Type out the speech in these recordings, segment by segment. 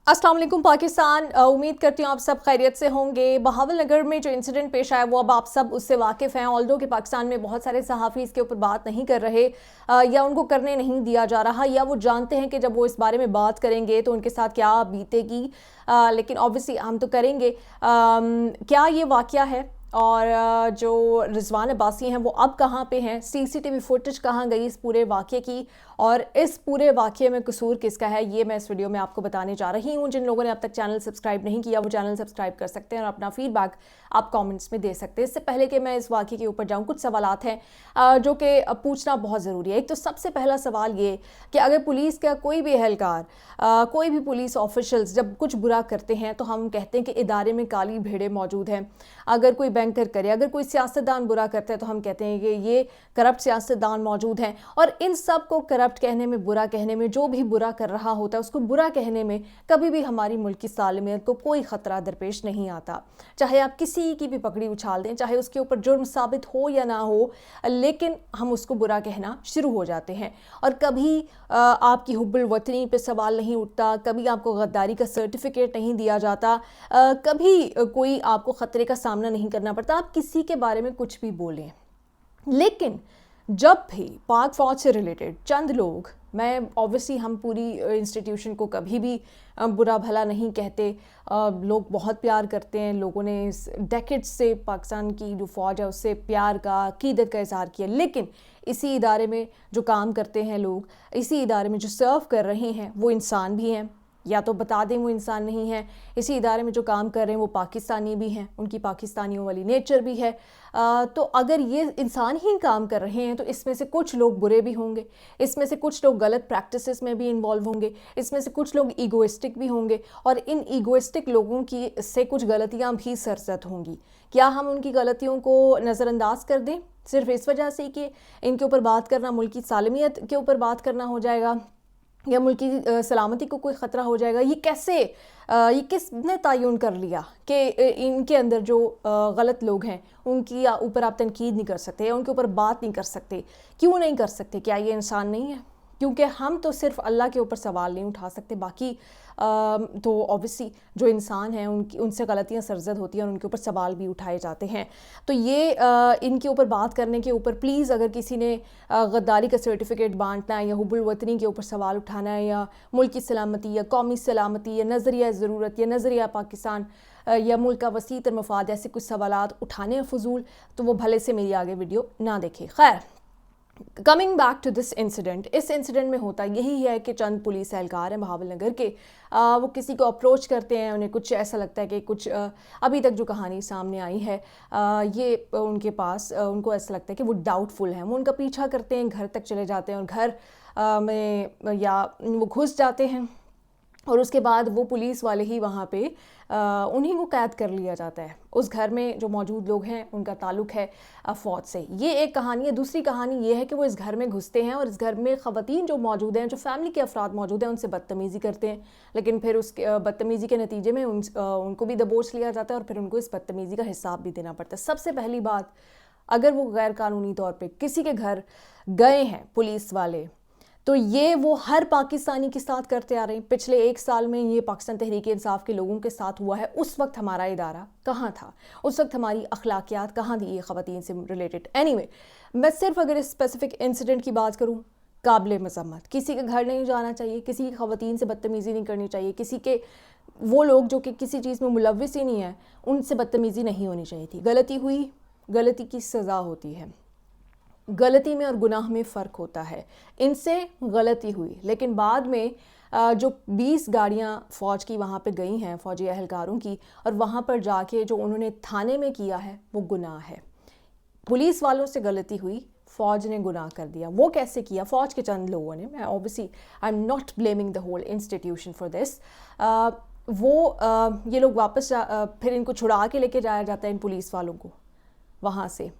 अस्सलाम वालेकुम पाकिस्तान। उम्मीद करती हूँ आप सब खैरियत से होंगे। बहावल नगर में जो इंसिडेंट पेश आया वो अब आप सब उससे वाकिफ़ हैं। ऑल्दो कि पाकिस्तान में बहुत सारे सहाफ़ी इसके ऊपर बात नहीं कर रहे या उनको करने नहीं दिया जा रहा, या वो जानते हैं कि जब वो इस बारे में बात करेंगे तो उनके साथ क्या बीतेगी, लेकिन ऑब्वियसली हम तो करेंगे। क्या ये वाक़या है और जो रिजवान अब्बासी हैं वो अब कहाँ पे हैं, सीसीटीवी फुटेज कहाँ गई इस पूरे वाक़े की, और इस पूरे वाक़े में कसूर किसका है, ये मैं इस वीडियो में आपको बताने जा रही हूँ। जिन लोगों ने अब तक चैनल सब्सक्राइब नहीं किया वो चैनल सब्सक्राइब कर सकते हैं और अपना फीडबैक आप कमेंट्स में दे सकते हैं। इससे पहले कि मैं इस वाक़े के ऊपर जाऊँ, कुछ सवालात हैं जो कि पूछना बहुत ज़रूरी है। एक तो सबसे पहला सवाल ये कि अगर पुलिस का कोई भी एहलकार, कोई भी पुलिस ऑफिशल्स जब कुछ बुरा करते हैं तो हम कहते हैं कि इदारे में काली भेड़ें मौजूद हैं। अगर कोई बैंकर करे, अगर कोई सियासतदान बुरा करता है तो हम कहते हैं कि ये करप्ट सियासतदान मौजूद हैं। और इन सब को करप्ट कहने में, बुरा कहने में, जो भी बुरा कर रहा होता है उसको बुरा कहने में कभी भी हमारी मुल्क की सालमियत को कोई ख़तरा दरपेश नहीं आता। चाहे आप किसी की भी पकड़ी उछाल दें, चाहे उसके ऊपर जुर्म साबित हो या ना हो, लेकिन हम उसको बुरा कहना शुरू हो जाते हैं। और कभी आपकी हुब्बुल वतनी पे सवाल नहीं उठता, कभी आपको गद्दारी का सर्टिफिकेट नहीं दिया जाता, कभी कोई आपको ख़तरे का सामना नहीं करना पड़ता, आप किसी के बारे में कुछ भी बोलें। लेकिन जब भी पाक फ़ौज से रिलेटेड चंद लोग, मैं ऑब्वियसली हम पूरी इंस्टीट्यूशन को कभी भी बुरा भला नहीं कहते, लोग बहुत प्यार करते हैं, लोगों ने डेकेड्स से पाकिस्तान की जो फ़ौज है उससे प्यार का, अक़ीदत का इज़हार किया, लेकिन इसी इदारे में जो काम करते हैं लोग, इसी इदारे में जो सर्व कर रहे हैं वो इंसान भी हैं, या तो बता दें वो इंसान नहीं है। इसी इदारे में जो काम कर रहे हैं वो पाकिस्तानी भी हैं, उनकी पाकिस्तानियों वाली नेचर भी है। तो अगर ये इंसान ही काम कर रहे हैं तो इसमें से कुछ लोग बुरे भी होंगे, इसमें से कुछ लोग गलत प्रैक्टिसेस में भी इन्वॉल्व होंगे, इसमें से कुछ लोग ईगोइस्टिक भी होंगे, और इन ईगोइस्टिक लोगों की से कुछ गलतियां भी सरजद होंगी। क्या हम उनकी गलतियों को नज़रअंदाज कर दें सिर्फ इस वजह से कि इनके ऊपर बात करना मुल्क की सालमियत के ऊपर बात करना हो जाएगा या मुल्क की सलामती को कोई ख़तरा हो जाएगा? ये कैसे, ये किसने तयन कर लिया कि इनके अंदर जो गलत लोग हैं उनकी ऊपर आप तनकीद नहीं कर सकते या उनके ऊपर बात नहीं कर सकते? क्यों नहीं कर सकते? क्या ये इंसान नहीं है? क्योंकि हम तो सिर्फ अल्लाह के ऊपर सवाल नहीं उठा सकते, बाकी तो ऑब्वियसली जो इंसान हैं उनसे गलतियां सरजद होती हैं और उनके ऊपर सवाल भी उठाए जाते हैं। तो ये इनके ऊपर बात करने के ऊपर प्लीज़, अगर किसी ने गद्दारी का सर्टिफिकेट बांटना है या हुब्बुल वतनी के ऊपर सवाल उठाना है या मुल्क की सलामती या कौमी सलामती या नज़रिया ज़रूरत या नज़रिया पाकिस्तान या मुल्क का वसी तर मफाद, ऐसे कुछ सवालात उठाने हैं फजूल, तो वो भले से मेरी आगे वीडियो ना देखें। खैर, coming back to this incident, इस इंसिडेंट में होता यही है कि चंद पुलिस एहलकार हैं बहावल नगर के, वो किसी को अप्रोच करते हैं, उन्हें कुछ ऐसा लगता है कि कुछ अभी तक जो कहानी सामने आई है ये उनके पास, उनको ऐसा लगता है कि वो डाउटफुल हैं, वो उनका पीछा करते हैं, घर तक चले जाते हैं और घर में या वो घुस जाते हैं और उसके बाद वो पुलिस वाले ही वहाँ पे उन्हीं को कैद कर लिया जाता है। उस घर में जो मौजूद लोग हैं उनका ताल्लुक़ है फ़ौज से। ये एक कहानी है। दूसरी कहानी ये है कि वो इस घर में घुसते हैं और इस घर में ख़वातीन जो मौजूद हैं, जो फैमिली के अफराद मौजूद हैं, उनसे बदतमीज़ी करते हैं, लेकिन फिर उस बदतमीज़ी के नतीजे में उनको भी दबोच लिया जाता है और फिर उनको इस बदतमीज़ी का हिसाब भी देना पड़ता है। सबसे पहली बात, अगर वो गैर कानूनी तौर पर किसी के घर गए हैं पुलिस वाले, तो ये वो हर पाकिस्तानी के साथ करते आ रहे हैं। पिछले 1 साल में ये पाकिस्तान तहरीक इंसाफ के लोगों के साथ हुआ है। उस वक्त हमारा इदारा कहाँ था? उस वक्त हमारी अखलाकियात कहाँ थी ये ख़वातीन से रिलेटेड? एनीवे, मैं सिर्फ अगर इस स्पेसिफिक इंसिडेंट की बात करूँ, काबिल मज़म्मत, किसी के घर नहीं जाना चाहिए, किसी की ख़वातीन से बदतमीज़ी नहीं करनी चाहिए, किसी के वो लोग जो कि किसी चीज़ में मुलव्विस ही नहीं है उनसे बदतमीज़ी नहीं होनी चाहिए थी। गलती हुई, गलती की सज़ा होती है। गलती में और गुनाह में फ़र्क होता है। इनसे गलती हुई, लेकिन बाद में जो 20 गाड़ियाँ फ़ौज की वहाँ पे गई हैं, फ़ौजी एहलकारों की, और वहाँ पर जाके जो उन्होंने थाने में किया है वो गुनाह है। पुलिस वालों से गलती हुई, फ़ौज ने गुनाह कर दिया। वो कैसे किया? फ़ौज के चंद लोगों ने, मैं obviously I am not blaming the whole institution for this, ये लोग वापस फिर इनको छुड़ा के लेके जाया जाता है इन पुलिस वालों को वहाँ से,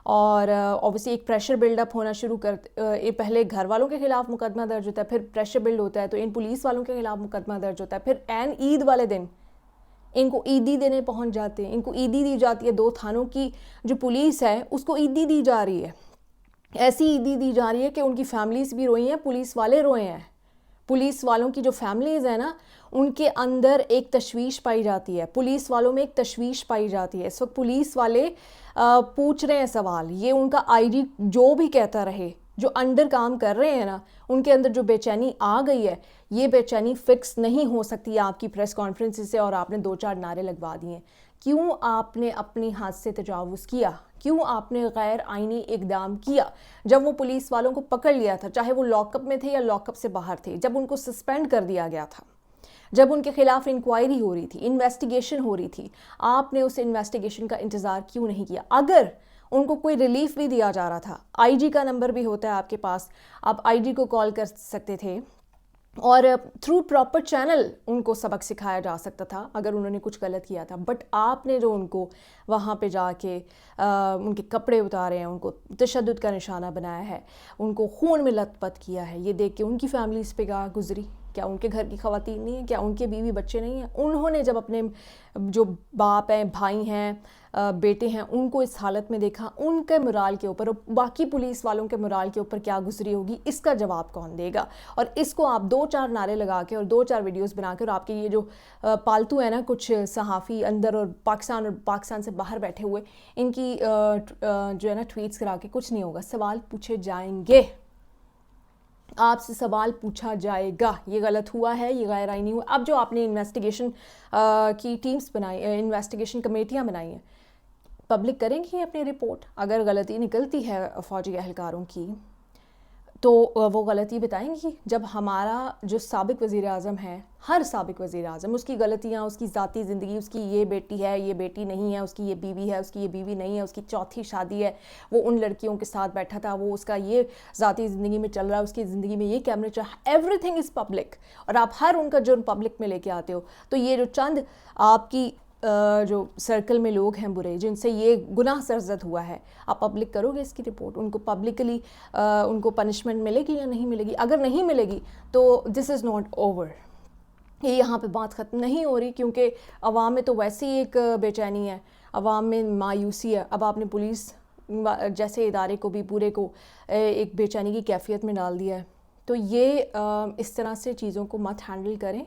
और ऑब्वियसली एक प्रेशर बिल्डअप होना शुरू कर, पहले घर वालों के ख़िलाफ़ मुकदमा दर्ज होता है, फिर प्रेशर बिल्ड होता है तो इन पुलिस वालों के ख़िलाफ़ मुकदमा दर्ज होता है, फिर एन ईद वाले दिन इनको ईदी देने पहुंच जाते हैं, इनको ईदी दी जाती है। 2 थानों की जो पुलिस है उसको ईदी दी जा रही है, ऐसी ईदी दी जा रही है कि उनकी फैमिलीज़ भी रोई हैं, पुलिस वाले रोए हैं, पुलिस वालों की जो फैमिलीज़ हैं ना, उनके अंदर एक तशवीश पाई जाती है, पुलिस वालों में एक तशवीश पाई जाती है। इस वक्त पुलिस वाले पूछ रहे हैं सवाल, ये उनका आईजी जो भी कहता रहे, जो अंडर काम कर रहे हैं ना, उनके अंदर जो बेचैनी आ गई है, ये बेचैनी फिक्स नहीं हो सकती आपकी प्रेस कॉन्फ्रेंस से, और आपने 2-4 नारे लगवा दिए हैं। क्यों आपने अपनी हाथ से तजावुज़ किया? क्यों आपने गैर आइनी इक़दाम किया? जब वो पुलिस वालों को पकड़ लिया था, चाहे वो लॉकअप में थे या लॉकअप से बाहर थे, जब उनको सस्पेंड कर दिया गया था, जब उनके खिलाफ इंक्वायरी हो रही थी, इन्वेस्टिगेशन हो रही थी, आपने उस इन्वेस्टिगेशन का इंतज़ार क्यों नहीं किया? अगर उनको कोई रिलीफ भी दिया जा रहा था, आईजी का नंबर भी होता है आपके पास, आप आईजी को कॉल कर सकते थे और थ्रू प्रॉपर चैनल उनको सबक सिखाया जा सकता था अगर उन्होंने कुछ गलत किया था। बट आपने जो उनको वहाँ पे जाके उनके कपड़े उतारे हैं, उनको तशद्दुद का निशाना बनाया है, उनको खून में लथपथ किया है, ये देख के उनकी फैमिलीज़ पे क्या गुजरी? क्या उनके घर की ख़वातीन नहीं है? क्या उनके बीवी बच्चे नहीं हैं? उन्होंने जब अपने जो बाप हैं, भाई हैं, बेटे हैं, उनको इस हालत में देखा, उनके मोराल के ऊपर और बाकी पुलिस वालों के मोराल के ऊपर क्या गुजरी होगी, इसका जवाब कौन देगा? और इसको आप 2-4 नारे लगा के और 2-4 वीडियोस बना के, और आपके ये जो पालतू है ना कुछ सहाफ़ी अंदर और पाकिस्तान से बाहर बैठे हुए, इनकी जो है ना ट्वीट्स करा के कुछ नहीं होगा। सवाल पूछे जाएंगे, आपसे सवाल पूछा जाएगा, ये गलत हुआ है, ये गैर आईनी हुआ। अब जो आपने इन्वेस्टिगेशन की टीम्स बनाई, इन्वेस्टिगेशन कमेटियाँ बनाई हैं, पब्लिक करेंगी अपनी रिपोर्ट। अगर गलती निकलती है फ़ौजी एहलकारों की तो वो गलती बताएंगी। जब हमारा जो साबिक वज़ीर आज़म है, हर साबिक वज़ीर आज़म, उसकी गलतियाँ, उसकी ज़ाती ज़िंदगी, उसकी ये बेटी है, ये बेटी नहीं है, उसकी ये बीवी है, उसकी ये बीवी नहीं है, उसकी चौथी शादी है, वो उन लड़कियों के साथ बैठा था, वो उसका ये ज़ाती ज़िंदगी में चल रहा है, उसकी ज़िंदगी में ये कैमरे चल, एवरीथिंग इज़ पब्लिक। और आप हर उनका जुर्म पब्लिक में लेके आते हो। तो ये जो चंद आपकी जो सर्कल में लोग हैं बुरे, जिनसे ये गुनाह सरजद हुआ है, आप पब्लिक करोगे इसकी रिपोर्ट? उनको पब्लिकली उनको पनिशमेंट मिलेगी या नहीं मिलेगी? अगर नहीं मिलेगी तो दिस इज़ नॉट ओवर, ये यहाँ पे बात ख़त्म नहीं हो रही, क्योंकि अवाम में तो वैसे ही एक बेचैनी है, अवाम में मायूसी है। अब आपने पुलिस जैसे इदारे को भी पूरे को एक बेचैनी की कैफियत में डाल दिया है। तो ये इस तरह से चीज़ों को मत हैंडल करें।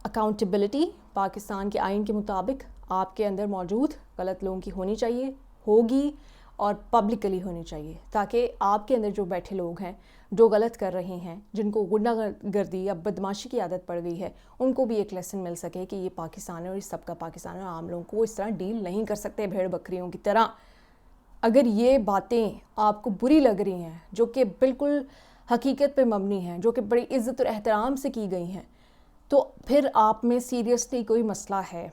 अकाउंटेबिलिटी पाकिस्तान के आइन के मुताबिक आपके अंदर मौजूद गलत लोगों की होनी चाहिए, होगी, और पब्लिकली होनी चाहिए, ताकि आपके अंदर जो बैठे लोग हैं, जो गलत कर रहे हैं, जिनको गुंडागर्दी या बदमाशी की आदत पड़ गई है, उनको भी एक लेसन मिल सके कि ये पाकिस्तान है और इस सबका पाकिस्तान है, आम लोगों को इस तरह डील नहीं कर सकते भेड़ बकरियों की तरह। अगर ये बातें आपको बुरी लग रही हैं, जो कि बिल्कुल हकीकत पे मबनी हैं, जो कि बड़ी इज़्ज़त और एहतराम से की गई हैं, तो फिर आप में सीरियसली कोई मसला है,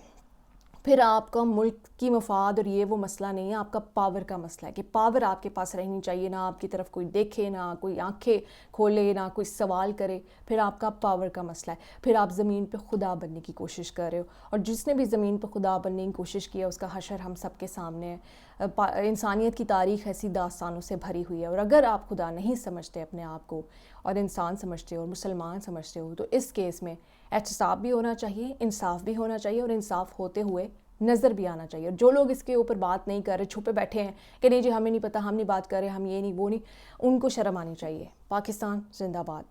फिर आपका मुल्क की मफाद और ये वो मसला नहीं है, आपका पावर का मसला है कि पावर आपके पास रहनी चाहिए, ना आपकी तरफ कोई देखे, ना कोई आंखें खोले, ना कोई सवाल करे, फिर आपका पावर का मसला है। फिर आप ज़मीन पे खुदा बनने की कोशिश कर रहे हो, और जिसने भी ज़मीन पे खुदा बनने की कोशिश किया उसका हशर हम सब के सामने है। इंसानियत की तारीख़ ऐसी दास्तानों से भरी हुई है, और अगर आप खुदा नहीं समझते अपने आप को और इंसान समझते हो और मुसलमान समझते हो, तो इस केस में एहतसाब भी होना चाहिए, इंसाफ भी होना चाहिए, और इंसाफ होते हुए नज़र भी आना चाहिए। और जो लोग इसके ऊपर बात नहीं कर रहे, छुपे बैठे हैं कि नहीं जी हमें नहीं पता, हम नहीं बात कर रहे, हम ये नहीं वो नहीं, उनको शर्म आनी चाहिए। पाकिस्तान जिंदाबाद।